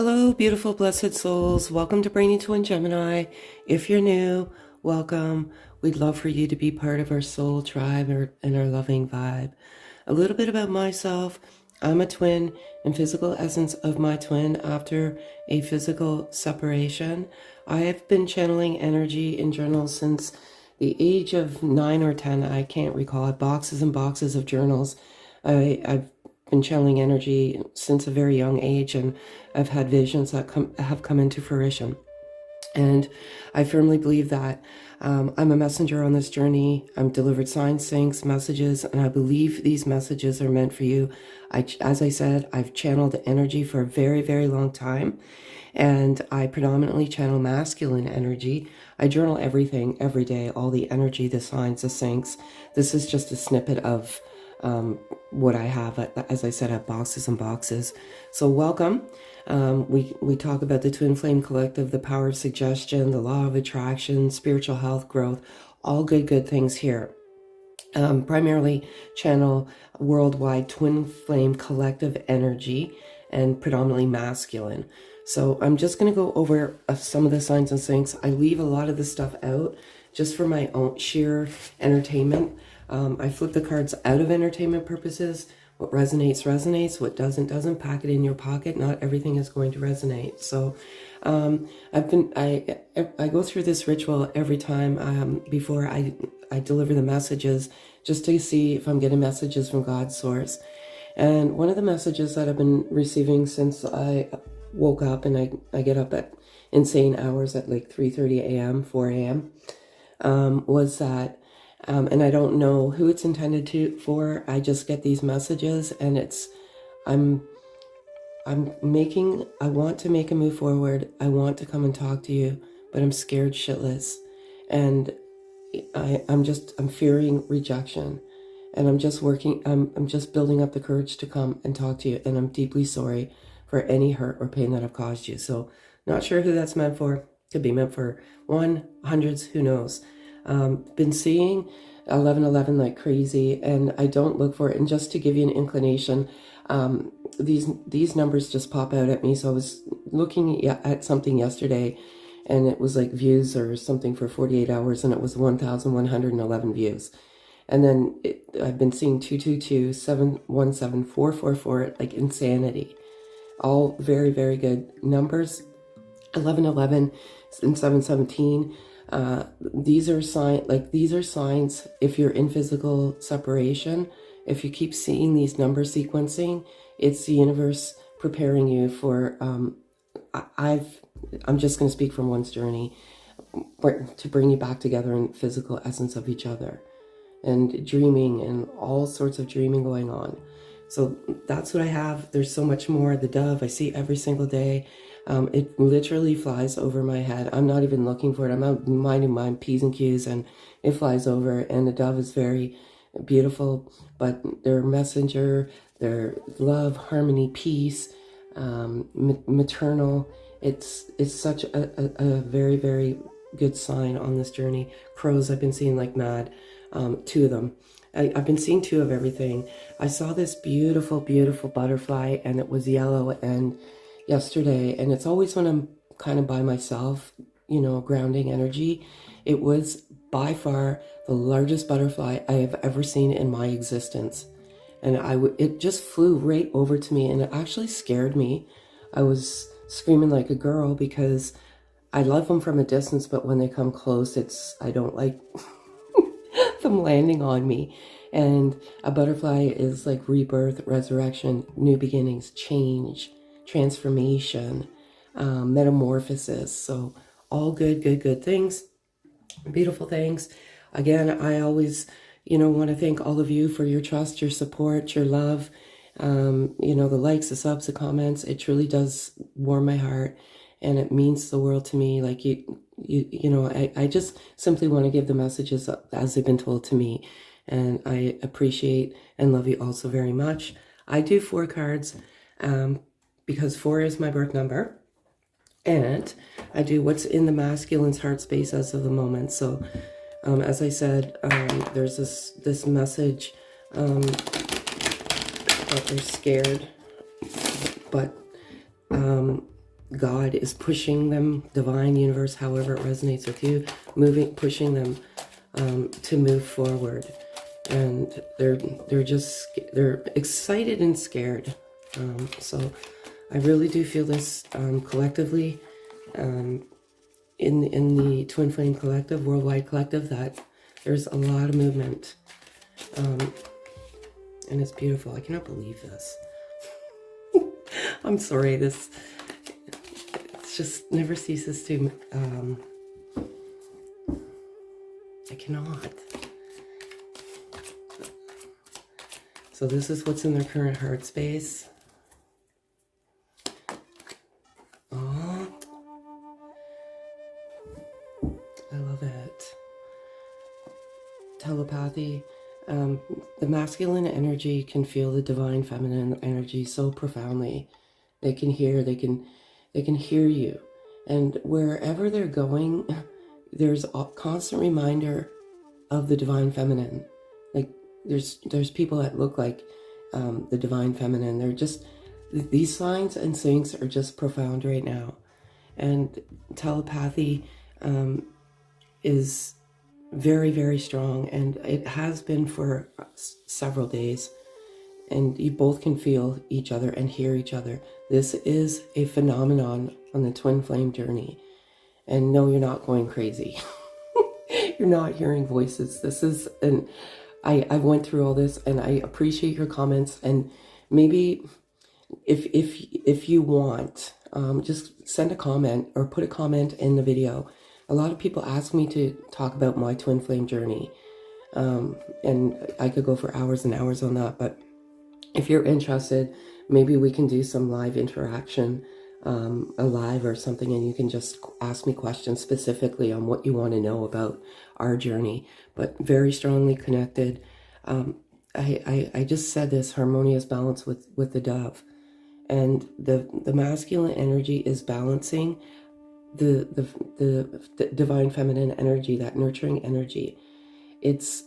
Hello, beautiful, blessed souls. Welcome to Brainy Twin Gemini. If you're new, welcome. We'd love for you to be part of our soul tribe and our loving vibe. A little bit about myself. I'm a twin and physical essence of my twin after a physical separation. I have been channeling energy in journals since the age of 9 or 10. I can't recall. I have boxes and boxes of journals. I've been channeling energy since a very young age, and I've had visions that have come into fruition. And I firmly believe that I'm a messenger on this journey. I'm delivered signs, syncs, messages, and I believe these messages are meant for you. As I said, I've channeled energy for a very, very long time, and I predominantly channel masculine energy. I journal everything every day, all the energy, the signs, the syncs. This is just a snippet of what I have. As I said, I have boxes and boxes. So welcome. We talk about the Twin Flame Collective, the power of suggestion, the law of attraction, spiritual health, growth, all good things here. Primarily channel worldwide Twin Flame Collective energy and predominantly masculine. So I'm just going to go over some of the signs and syncs. I leave a lot of the stuff out just for my own sheer entertainment. I flip the cards out of entertainment purposes. What resonates, resonates. What doesn't. Pack it in your pocket. Not everything is going to resonate. So I go through this ritual every time before I deliver the messages, just to see if I'm getting messages from God's source. And one of the messages that I've been receiving since I woke up, and I get up at insane hours at like 3:30 a.m., 4 a.m., was that and I don't know who it's intended for. I just get these messages, and I want to make a move forward. I want to come and talk to you, but I'm scared shitless. And I'm fearing rejection, and I'm just building up the courage to come and talk to you. And I'm deeply sorry for any hurt or pain that I've caused you. So not sure who that's meant for. Could be meant for one, hundreds, who knows. Been seeing 1111 like crazy, and I don't look for it. And just to give you an inclination, these numbers just pop out at me. So I was looking at something yesterday, and it was like views or something for 48 hours, and it was 1,111 views. And then I've been seeing 222, 717, 444, like insanity. All very, very good numbers. 1111 and 717. These are signs if you're in physical separation. If you keep seeing these number sequencing, it's the universe preparing you for I'm just going to speak from one's journey, to bring you back together in physical essence of each other, and dreaming, and all sorts of dreaming going on. So that's what I have. There's so much more. The dove I see every single day. It literally flies over my head. I'm not even looking for it. I'm out minding my P's and Q's, and it flies over. And the dove is very beautiful, but their messenger, their love, harmony, peace, maternal. It's such a very, very good sign on this journey. Crows I've been seeing like mad. 2 of them. I've been seeing 2 of everything. I saw this beautiful, beautiful butterfly, and it was yellow, and yesterday, and it's always when I'm kind of by myself, grounding energy. It was by far the largest butterfly I have ever seen in my existence. And it just flew right over to me, and it actually scared me. I was screaming like a girl because I love them from a distance, but when they come close, I don't like them landing on me. And a butterfly is like rebirth, resurrection, new beginnings, change, transformation, metamorphosis. So all good things, beautiful things. Again, I always, want to thank all of you for your trust, your support, your love, the likes, the subs, the comments. It truly does warm my heart, and it means the world to me. Like I just simply want to give the messages as they've been told to me, and I appreciate and love you all so very much. I do 4 cards, because 4 is my birth number, and I do what's in the masculine's heart space as of the moment. So as I said, there's this message that they're scared, but God is pushing them, divine, universe, however it resonates with you, pushing them to move forward. And they're excited and scared. So I really do feel this collectively in the Twin Flame Collective, Worldwide Collective, that there's a lot of movement. And it's beautiful. I cannot believe this. I'm sorry, this just never ceases to, I cannot. So this is what's in their current heart space. Oh, I love it. Telepathy. The masculine energy can feel the divine feminine energy so profoundly. They can hear, they can hear you. And wherever they're going, there's a constant reminder of the divine feminine. Like there's people that look like the divine feminine. They're just, these signs and things are just profound right now. And telepathy is very, very strong, and it has been for several days. And you both can feel each other and hear each other. This is a phenomenon on the twin flame journey. And no, you're not going crazy. You're not hearing voices. This is, and I went through all this, and I appreciate your comments. And maybe if you want, just send a comment or put a comment in the video. A lot of people ask me to talk about my twin flame journey. And I could go for hours and hours on that, but if you're interested, maybe we can do some live interaction, a live or something, and you can just ask me questions specifically on what you want to know about our journey. But very strongly connected. I just said this harmonious balance with the dove, and the masculine energy is balancing the divine feminine energy, that nurturing energy. It's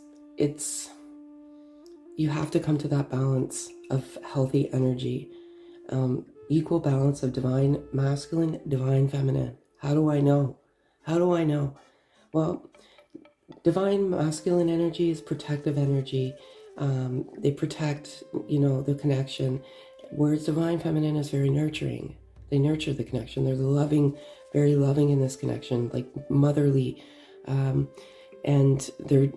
you have to come to that balance of healthy energy, equal balance of divine masculine, divine feminine. How do I know? How do I know? Well, divine masculine energy is protective energy. They protect, the connection, whereas divine feminine is very nurturing. They nurture the connection. They're loving, very loving in this connection, like motherly. And they're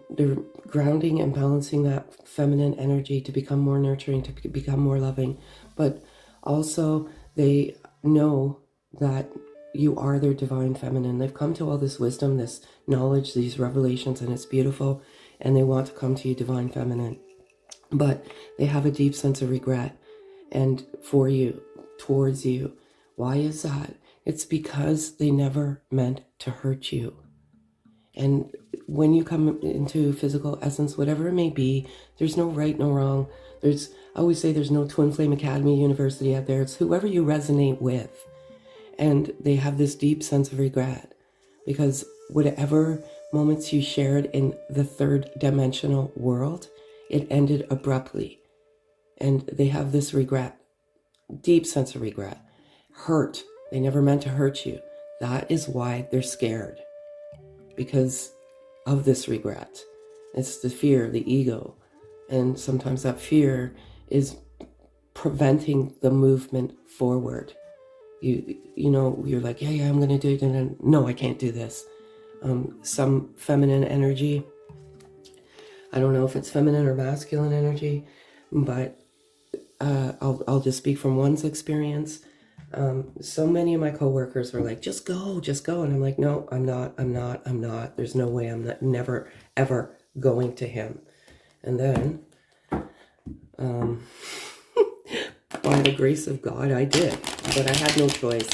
grounding and balancing that feminine energy to become more nurturing, to become more loving. But also they know that you are their divine feminine. They've come to all this wisdom, this knowledge, these revelations, and it's beautiful. And they want to come to you, divine feminine. But they have a deep sense of regret and for you, towards you. Why is that? It's because they never meant to hurt you. And when you come into physical essence, whatever it may be, there's no right, no wrong. I always say there's no Twin Flame Academy, University out there. It's whoever you resonate with. And they have this deep sense of regret because whatever moments you shared in the third dimensional world, it ended abruptly. And they have this regret, deep sense of regret, hurt. They never meant to hurt you. That is why they're scared. Because of this regret. It's the fear, the ego. And sometimes that fear is preventing the movement forward. You're like, yeah, I'm going to do it. And then, no, I can't do this. Some feminine energy. I don't know if it's feminine or masculine energy, but I'll just speak from one's experience. So many of my coworkers were like, just go. And I'm like, no, I'm not. There's no way. I'm never, ever going to him. And then, by the grace of God, I did, but I had no choice.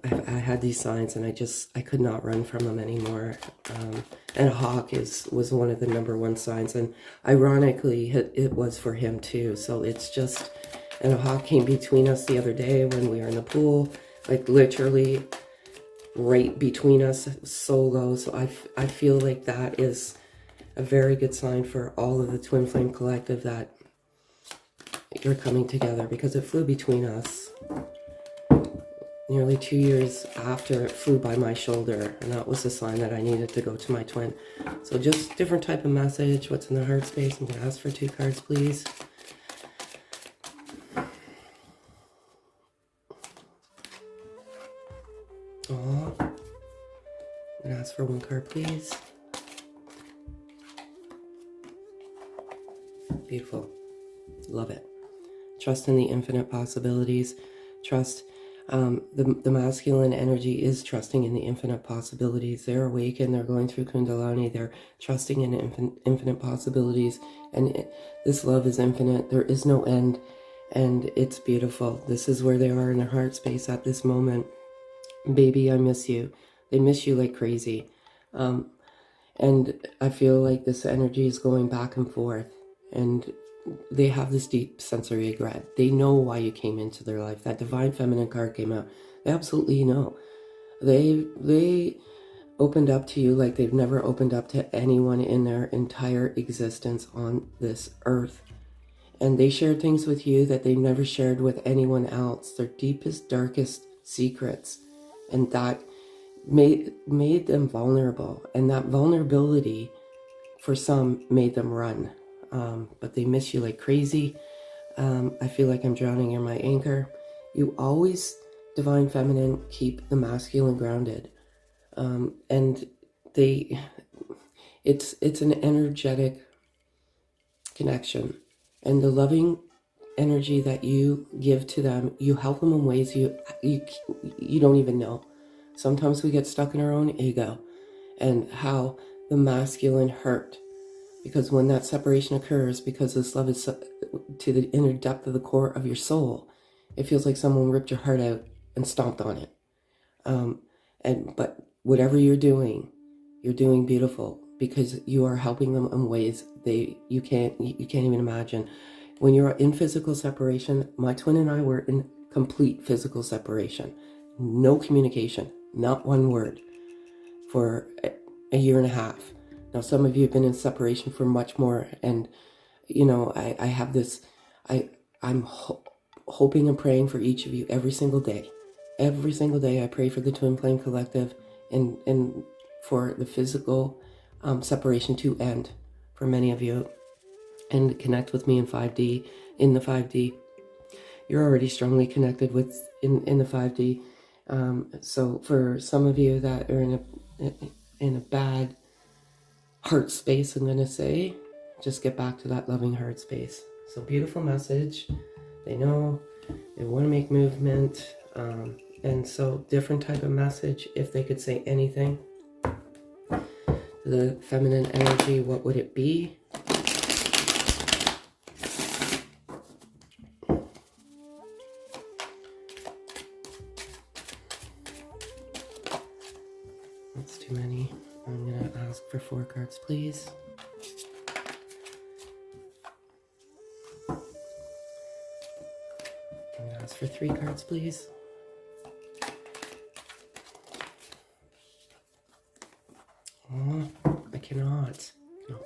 I had these signs and I could not run from them anymore. And a hawk was one of the number one signs. And ironically, it was for him too. So it's just, and a hawk came between us the other day when we were in the pool, like literally right between us, so low. So I feel like that is a very good sign for all of the Twin Flame Collective that you're coming together, because it flew between us. Nearly 2 years after, it flew by my shoulder, and that was a sign that I needed to go to my twin. So just different type of message. What's in the heart space? I'm going to ask for 2 cards, please. Oh, I'm going to ask for 1 card, please. Beautiful. Love it. Trust in the infinite possibilities. Trust. The masculine energy is trusting in the infinite possibilities. They're awakened. They're going through Kundalini. They're trusting in infinite possibilities. And this love is infinite. There is no end. And it's beautiful. This is where they are in their heart space at this moment. Baby, I miss you. They miss you like crazy. And I feel like this energy is going back and forth. And they have this deep sensory regret. They know why you came into their life. That divine feminine card came out. They absolutely know. They opened up to you like they've never opened up to anyone in their entire existence on this earth. And they shared things with you that they never shared with anyone else. Their deepest, darkest secrets. And that made them vulnerable. And that vulnerability, for some, made them run. But they miss you like crazy. I feel like I'm drowning in my anchor. You always, divine feminine, keep the masculine grounded. And it's an energetic connection. And the loving energy that you give to them, you help them in ways you don't even know. Sometimes we get stuck in our own ego and how the masculine hurt. Because when that separation occurs, because this love is to the inner depth of the core of your soul, it feels like someone ripped your heart out and stomped on it. But whatever you're doing beautiful, because you are helping them in ways you can't even imagine. When you're in physical separation, my twin and I were in complete physical separation. No communication, not one word, for a year and a half. Now, some of you have been in separation for much more, and, I have this, I'm hoping and praying for each of you every single day. Every single day I pray for the Twin Flame Collective and for the physical separation to end for many of you, and connect with me in 5D, in the 5D. You're already strongly connected with in the 5D. So for some of you that are in a bad heart space, I'm going to say, just get back to that loving heart space. So beautiful message. They know, they want to make movement. And so different type of message. If they could say anything, the feminine energy, what would it be? That's too many. I'm going to ask for 4 cards, please. I'm going to ask for 3 cards, please. Oh, I cannot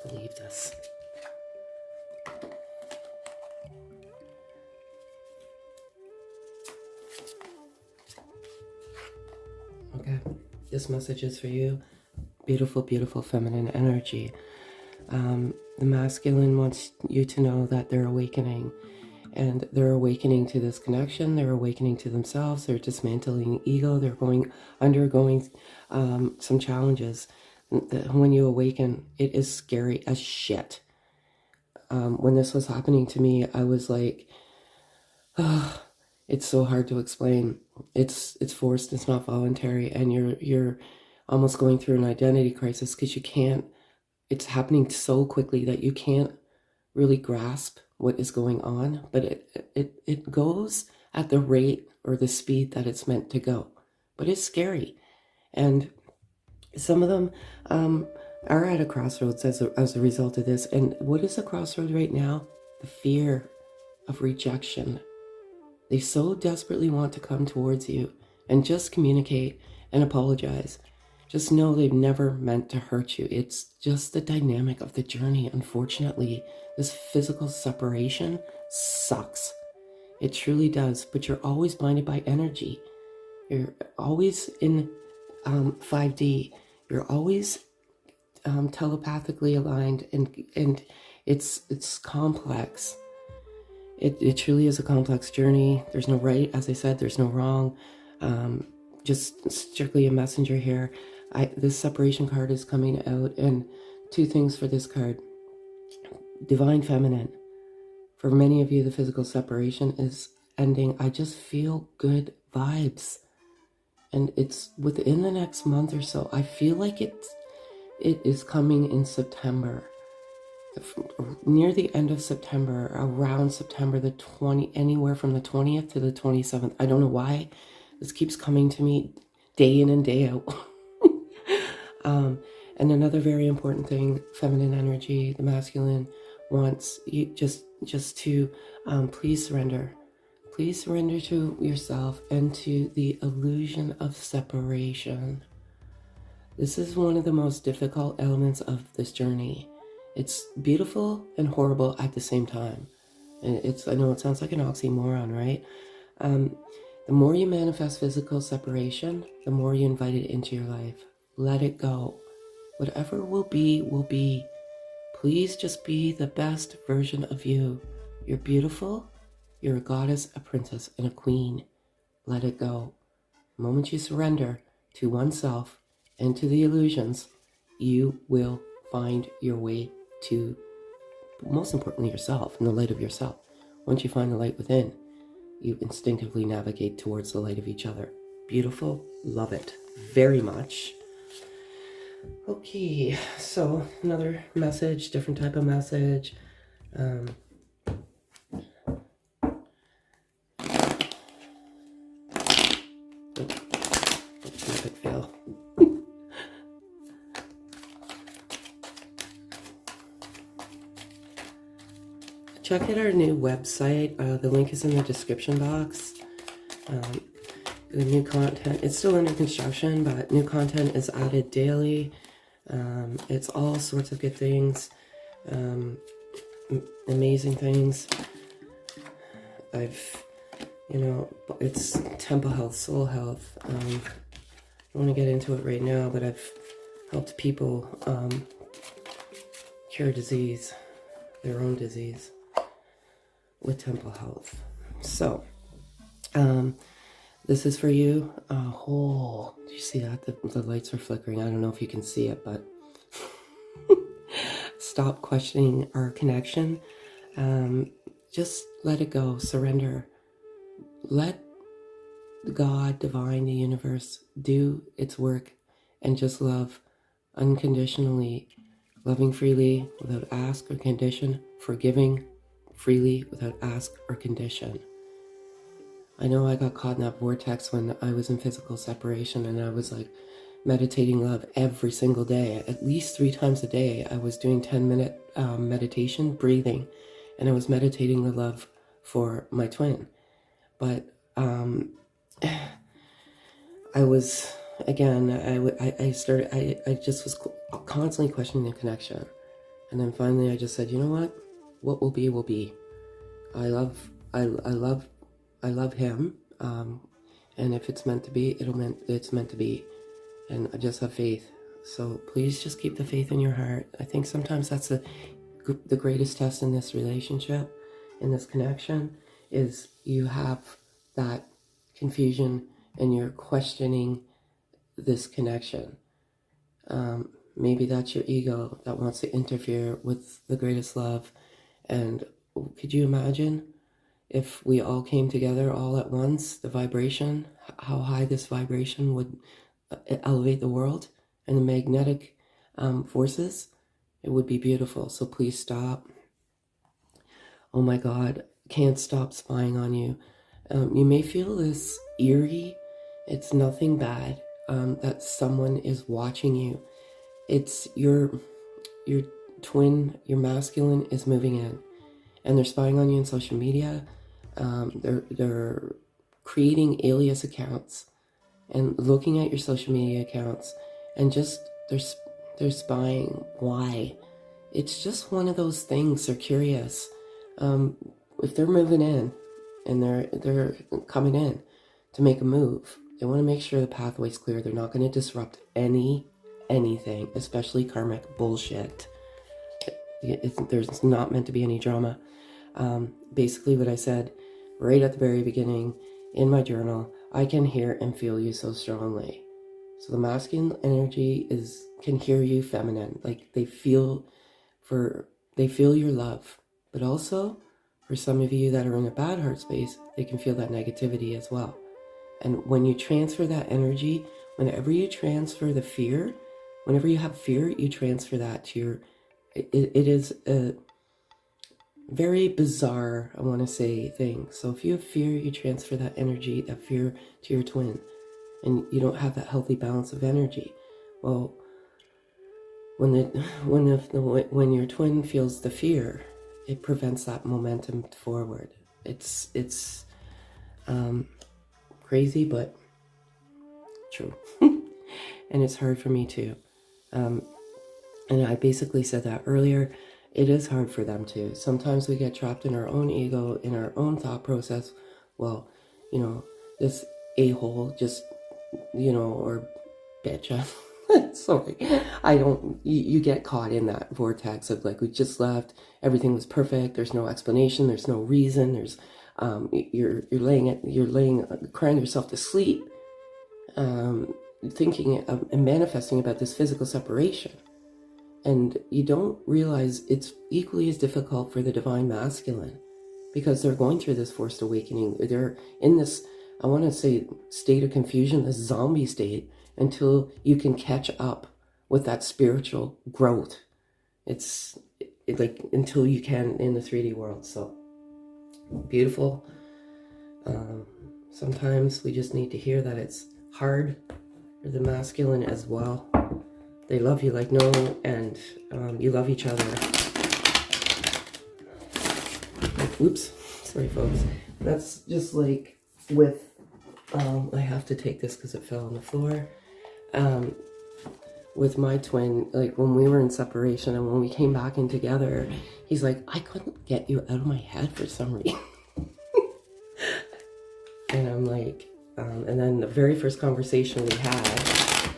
believe this. Okay, this message is for you. Beautiful, beautiful feminine energy. The masculine wants you to know that they're awakening, and they're awakening to this connection. They're awakening to themselves. They're dismantling ego. They're undergoing some challenges. When you awaken, it is scary as shit. When this was happening to me, I was like, oh, it's so hard to explain. It's forced. It's not voluntary, and you're almost going through an identity crisis because you can't. It's happening so quickly that you can't really grasp what is going on. But it goes at the rate or the speed that it's meant to go. But it's scary, and some of them are at a crossroads as a result of this. And what is the crossroad right now? The fear of rejection. They so desperately want to come towards you and just communicate and apologize. just know they've never meant to hurt you. It's just the dynamic of the journey. Unfortunately, this physical separation sucks. It truly does, but you're always blinded by energy. You're always in 5D. You're always telepathically aligned, and it's complex. It truly is a complex journey. There's no right, as I said, there's no wrong. Just strictly a messenger here. This separation card is coming out, and two things for this card. Divine Feminine. For many of you, the physical separation is ending. I just feel good vibes. And it's within the next month or so. I feel like it is coming in September. Near the end of September, around September the 20th, anywhere from the 20th to the 27th. I don't know why this keeps coming to me day in and day out. And another very important thing, feminine energy, the masculine wants you just to please surrender. Please surrender to yourself and to the illusion of separation. This is one of the most difficult elements of this journey. It's beautiful and horrible at the same time. And I know it sounds like an oxymoron, right? The more you manifest physical separation, the more you invite it into your life. Let it go. Whatever will be, will be. Please just be the best version of you. You're beautiful. You're a goddess, a princess, and a queen. Let it go. The moment you surrender to oneself and to the illusions, you will find your way to, most importantly, yourself and the light of yourself. Once you find the light within, you instinctively navigate towards the light of each other. Beautiful. Love it very much. Okay, so another message, different type of message. Epic fail. Check out our new website. The link is in the description box. The new content, it's still under construction, but new content is added daily. It's all sorts of good things, amazing things. It's temple health, soul health. I don't want to get into it right now, but I've helped people cure disease, their own disease, with temple health. So, this is for you. Do you see that? The lights are flickering. I don't know if you can see it, but stop questioning our connection. Just let it go. Surrender. Let God, divine, the universe, do its work and just love unconditionally, loving freely without ask or condition, forgiving freely without ask or condition. I know I got caught in that vortex when I was in physical separation, and I was like meditating love every single day. At least 3 times a day, I was doing 10-minute meditation, breathing, and I was meditating the love for my twin. But I was, again, I just was constantly questioning the connection. And then finally I just said, you know what will be, will be. I love him, and if it's meant to be, it's meant to be, and I just have faith. So please just keep the faith in your heart. I think sometimes that's the greatest test in this relationship, in this connection, is you have that confusion and you're questioning this connection. Maybe that's your ego that wants to interfere with the greatest love. And could you imagine if we all came together all at once, the vibration, how high this vibration would elevate the world, and the magnetic forces? It would be beautiful. So please stop. Oh my God, can't stop spying on you. You may feel this eerie. It's nothing bad that someone is watching you. It's your twin, your masculine is moving in, and they're spying on you on social media. They're creating alias accounts and looking at your social media accounts and just they're spying. Why? It's just one of those things. They're curious. If they're moving in and they're coming in to make a move, they want to make sure the pathway's clear. They're not going to disrupt anything, especially karmic bullshit. There's not meant to be any drama. Basically what I said right at the very beginning in my journal, I can hear and feel you so strongly. So the masculine energy can hear you feminine. Like they feel your love. But also, for some of you that are in a bad heart space, they can feel that negativity as well. And when you transfer that energy, whenever you transfer the fear, whenever you have fear, you transfer that to your, it is a very bizarre, I want to say, thing. So if you have fear, you transfer that energy, that fear to your twin, and you don't have that healthy balance of energy. Well, when your twin feels the fear, it prevents that momentum forward. It's crazy, but true. And it's hard for me too. And I basically said that earlier. It is hard for them too. Sometimes we get trapped in our own ego, in our own thought process. Well, this a-hole just, or bitch. Sorry. You get caught in that vortex of like, we just left, everything was perfect, there's no explanation, there's no reason, there's, you're crying yourself to sleep, thinking and manifesting about this physical separation. And you don't realize it's equally as difficult for the divine masculine, because they're going through this forced awakening. They're in this, I want to say, state of confusion, this zombie state, until you can catch up with that spiritual growth. It's like until you can in the 3D world. So beautiful. Sometimes we just need to hear that it's hard for the masculine as well. They love you like no, and you love each other. Oops, sorry folks. That's just like with, I have to take this because it fell on the floor. With my twin, like when we were in separation and when we came back in together, he's like, I couldn't get you out of my head for some reason. And I'm like, and then the very first conversation we had,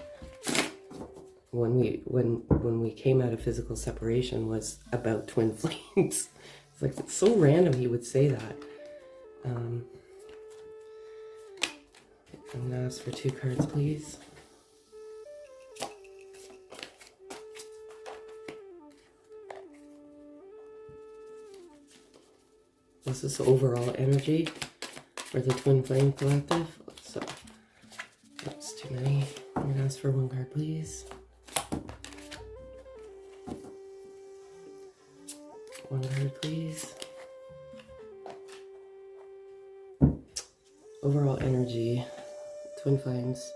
when we came out of physical separation, was about twin flames. It's like, it's so random he would say that. I'm gonna ask for 2 cards, please. This is overall energy for the Twin Flame Collective. So that's too many. I'm gonna ask for 1 card, please. 1 card, please. Overall energy, Twin Flames.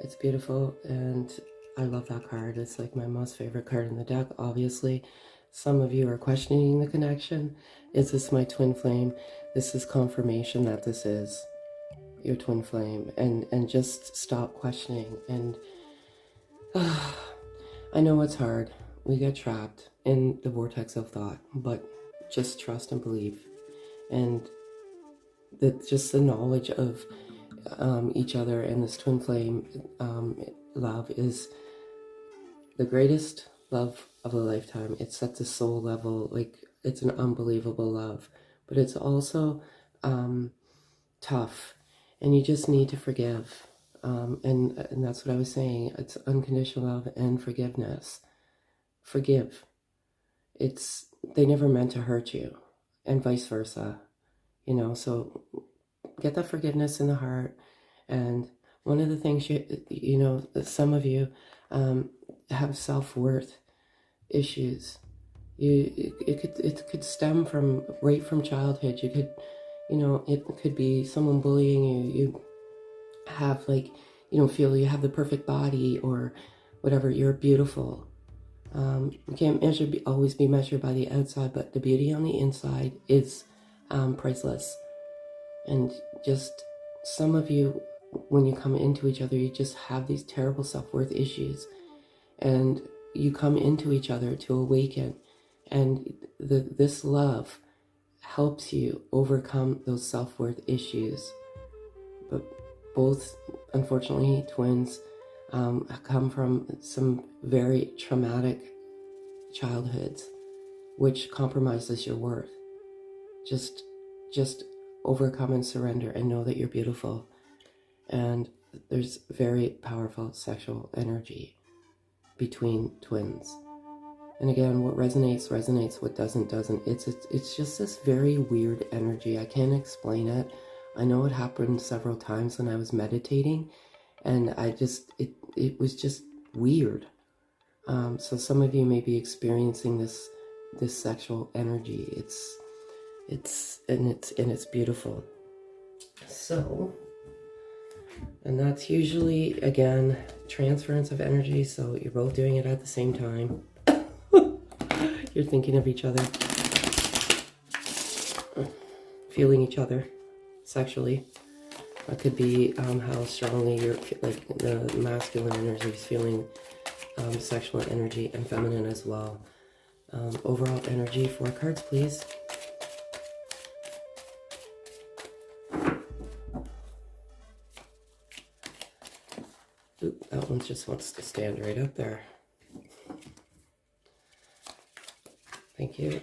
It's beautiful, and I love that card. It's like my most favorite card in the deck, obviously. Some of you are questioning the connection. Is this my twin flame? This is confirmation that this is your twin flame. And just stop questioning. And I know it's hard. We get trapped in the vortex of thought, but just trust and believe. And just the knowledge of each other and this twin flame love is the greatest love of a lifetime. It's at the soul level, like it's an unbelievable love, but it's also tough, and you just need to forgive. And that's what I was saying. It's unconditional love and forgiveness. Forgive. They never meant to hurt you, and vice versa. So get that forgiveness in the heart. And one of the things some of you have self-worth issues. It could stem from right from childhood. You could, it could be someone bullying you. You have you don't feel you have the perfect body or whatever. You're beautiful. You can't always be measured by the outside, but the beauty on the inside is priceless. And just some of you when you come into each other, you just have these terrible self-worth issues, and you come into each other to awaken, and this love helps you overcome those self-worth issues. But both, unfortunately, twins come from some very traumatic childhoods, which compromises your worth. Just overcome and surrender and know that you're beautiful. And there's very powerful sexual energy between twins. And again, what resonates, resonates. What doesn't, doesn't. It's just this very weird energy. I can't explain it. I know it happened several times when I was meditating, and it was just weird. So some of you may be experiencing this sexual energy. It's beautiful. So, and that's usually, again, transference of energy. So you're both doing it at the same time. You're thinking of each other, feeling each other sexually. That could be how strongly you're, like, the masculine energy is feeling sexual energy, and feminine as well. Overall energy, 4 cards, please. Ooh, that one just wants to stand right up there. Thank you.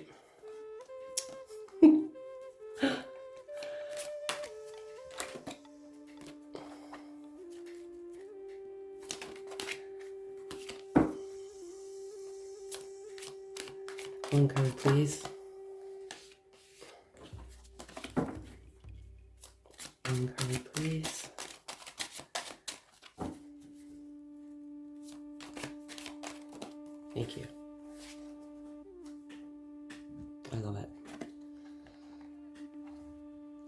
One card, please. One card, please. Thank you. I love it.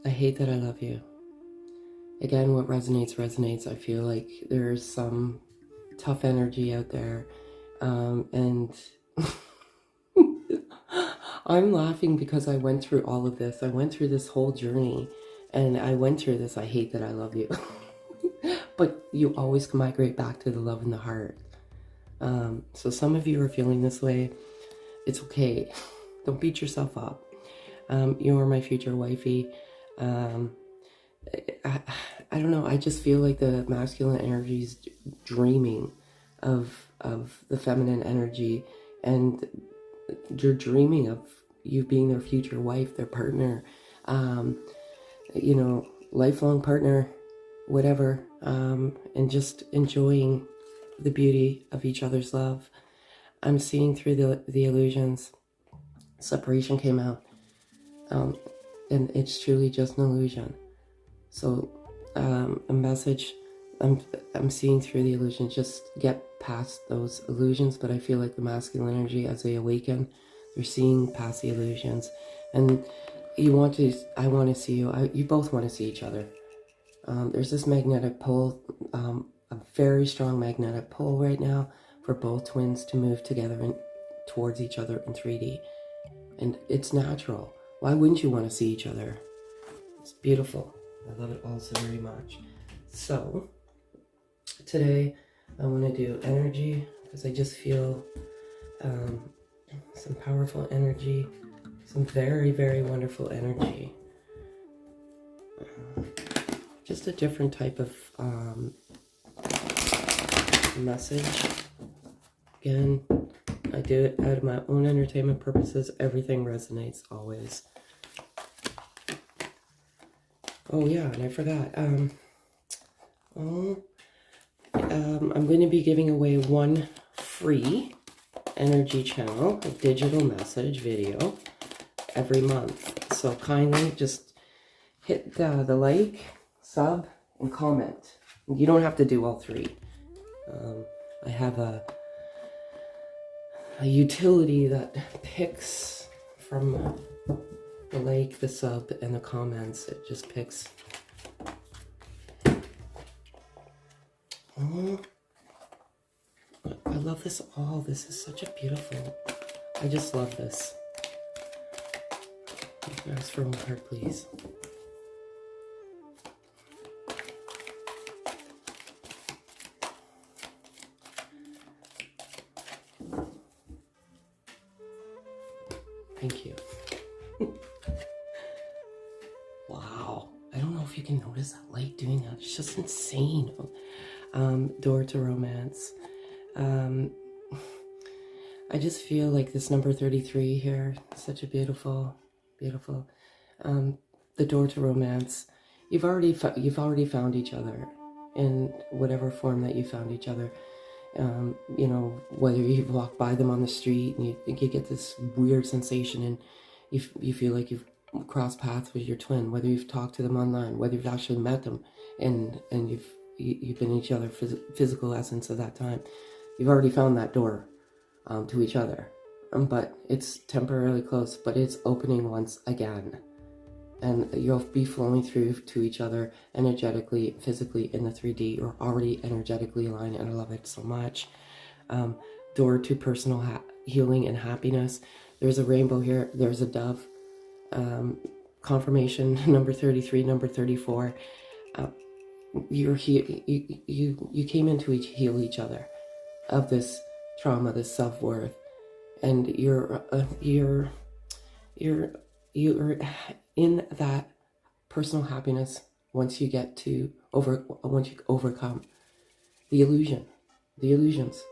I hate that I love you. Again, what resonates, resonates. I feel like there's some tough energy out there. And I'm laughing because I went through all of this. I went through this whole journey, and I went through this. I hate that I love you. But you always migrate back to the love in the heart. So some of you are feeling this way. It's okay. Don't beat yourself up. You are my future wifey. I don't know. I just feel like the masculine energy is dreaming of the feminine energy, and you're dreaming of you being their future wife, their partner, you know, lifelong partner, whatever, and just enjoying the beauty of each other's love. I'm seeing through the illusions. Separation came out, and it's truly just an illusion. So a message, I'm seeing through the illusion. Just get past those illusions. But I feel like the masculine energy, as they awaken, they're seeing past the illusions, and I want to see you. You both want to see each other. There's this magnetic pull, a very strong magnetic pull right now for both twins to move together and towards each other in 3D. And it's natural. Why wouldn't you want to see each other? It's beautiful. I love it also very much. So today I want to do energy, because I just feel some powerful energy, some very, very wonderful energy. Just a different type of message. Again, I do it out of my own entertainment purposes. Everything resonates always. Oh yeah, and I forgot. I'm going to be giving away one free energy channel, a digital message video, every month. So kindly just hit the like, sub, and comment. You don't have to do all 3. I have a utility that picks from the like, the sub, and the comments. It just picks. Oh, I love this all. This is such a beautiful. I just love this. Ask for one card, please. Thank you. Wow. I don't know if you can notice that light doing that. It's just insane. Door to romance. I just feel like this number 33 here, such a beautiful, beautiful. The door to romance. You've already found each other in whatever form that you found each other. You know, whether you've walked by them on the street and you get this weird sensation and you feel like you've crossed paths with your twin, whether you've talked to them online, whether you've actually met them and you've been each other physical essence of that time. You've already found that door to each other, but it's temporarily closed, but it's opening once again. And you'll be flowing through to each other energetically, physically in the 3D. You're already energetically aligned, and I love it so much. Door to personal healing and happiness. There's a rainbow here. There's a dove. Confirmation, number 33, number 34. You came in to heal each other of this trauma, this self-worth, and you're in that personal happiness once you overcome the illusions.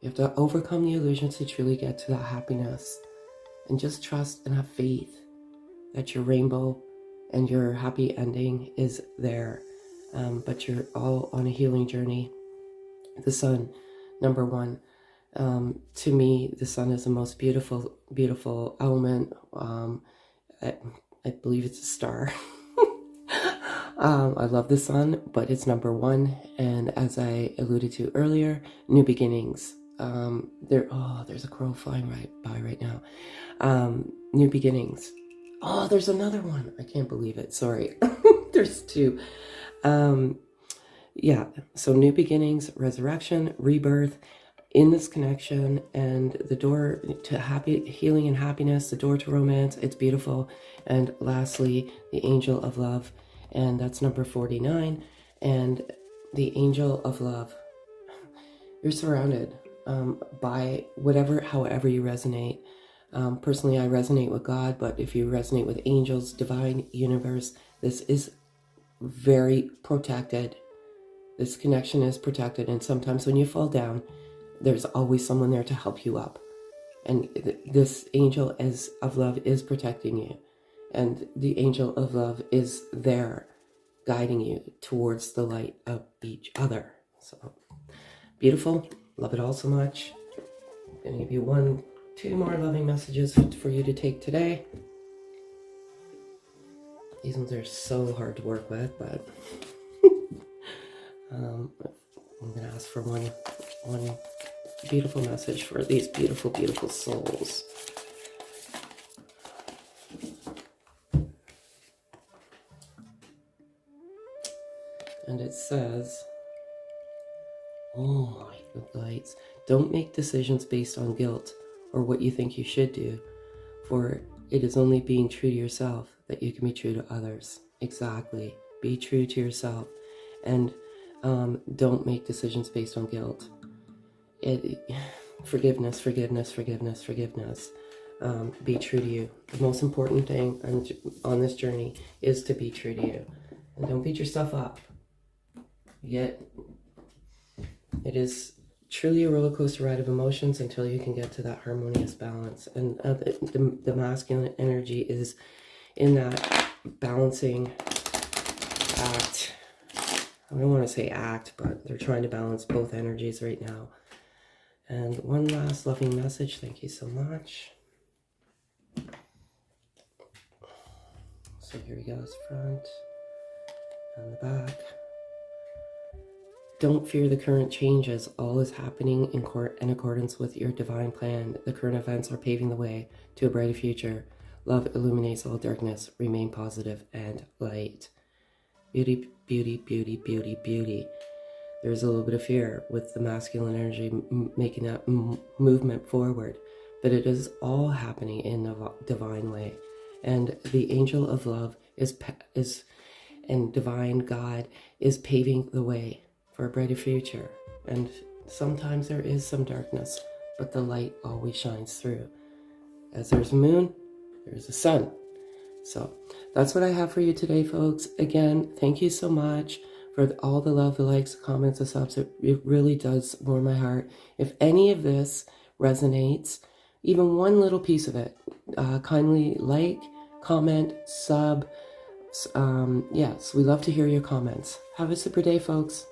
You have to overcome the illusions to truly get to that happiness, and just trust and have faith that your rainbow and your happy ending is there. But you're all on a healing journey. The sun, number 1. To me, the sun is the most beautiful, beautiful element. I believe it's a star. I love the sun, but it's number 1. And as I alluded to earlier, new beginnings. There's a crow flying right by right now. New beginnings. Oh, there's another one. I can't believe it. Sorry. There's 2. Yeah. So new beginnings, resurrection, rebirth in this connection, and the door to happy healing and happiness, the door to romance. It's beautiful. And lastly, the angel of love. And that's number 49. And the angel of love. You're surrounded by however you resonate. Personally, I resonate with God, but if you resonate with angels, divine, universe, this is very protected. This connection is protected, and sometimes when you fall down, there's always someone there to help you up. And this angel of love is protecting you, and the angel of love is there guiding you towards the light of each other. So beautiful. Love it all so much. I'm going to give you 2 more loving messages for you to take today. These ones are so hard to work with, but I'm going to ask for one beautiful message for these beautiful, beautiful souls. And it says, oh my good lights, don't make decisions based on guilt or what you think you should do, for it is only being true to yourself that you can be true to others. Exactly. Be true to yourself, and don't make decisions based on guilt. Forgiveness. Be true to you. The most important thing on this journey is to be true to you, and don't beat yourself up. Yet, it is truly a roller coaster ride of emotions until you can get to that harmonious balance. And the masculine energy is in that balancing act. I don't want to say act, but they're trying to balance both energies right now. And one last loving message. Thank you so much. So here we go. This front and the back. Don't fear the current changes. All is happening in accordance with your divine plan. The current events are paving the way to a brighter future. Love illuminates all darkness. Remain positive and light. Beauty, beauty, beauty, beauty, beauty. There's a little bit of fear with the masculine energy making that movement forward, but it is all happening in a divine way. And the angel of love and divine God is paving the way for a brighter future. And sometimes there is some darkness, but the light always shines through. As there's a moon, There's the sun. So that's what I have for you today, folks. Again, thank you so much for all the love, the likes, the comments, the subs. It really does warm my heart. If any of this resonates, even one little piece of it, kindly like, comment, sub. Yes, we love to hear your comments. Have a super day, folks.